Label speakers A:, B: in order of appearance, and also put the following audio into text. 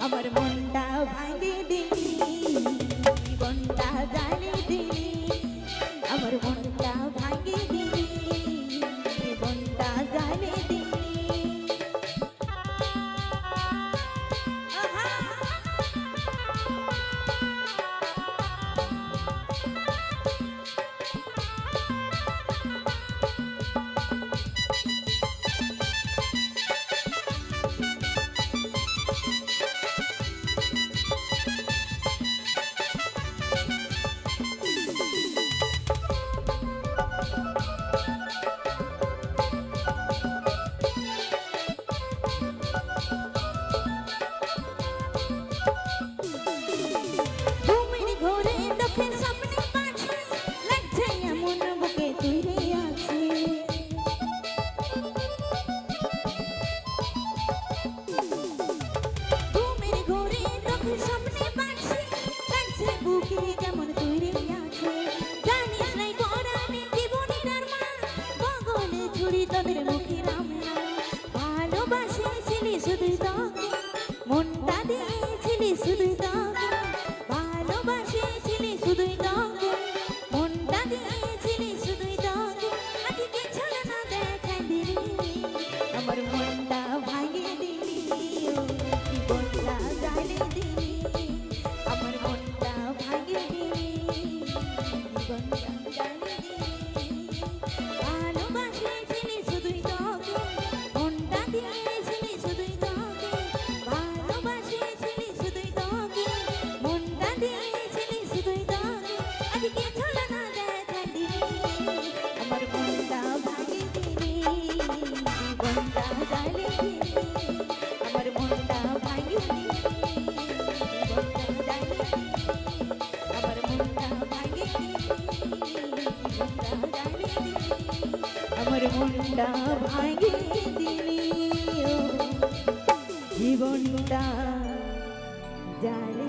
A: আমার মনটা ভাঙে দিলি জীবনটা জানে দিলি আমার মনটা ভাঙে দিলি জীবনটা জানে দিলি মনটা দিয়েছিলি শুধুই তোকে ভালোবাসেছিলি শুধুই তোকে মনটা দিয়েছিলি শুধুই তোকে আজকে ছলো না দেখা দিলি আমার মনটা ভাঙিয়ে দিলি জীবনটা জানে দিলি আমার মনটা ভাঙিয়ে দিলি জীবনটা জানে দিলি ভালোবাসেছিলি শুধুই তোকে মনটা দিয়েছিলি শুধুই তোকে ভালোবাসেছিলি শুধুই তোকে মনটা দিয়েছিলি শুধুই তোকে আজকে ছলো না দেখা দিলি আমার মনটা ভাঙিয়ে দিলি জীবনটা জানে দিলি আমার মনটা ভাঙিয়ে দিলি জীবনটা জানে দিলি আমার মনটা ভাঙিয়ে দিলি জীবনটা জানে দিলি আমার মনটা ভাঙিয়ে দিলি জীবনটা জানে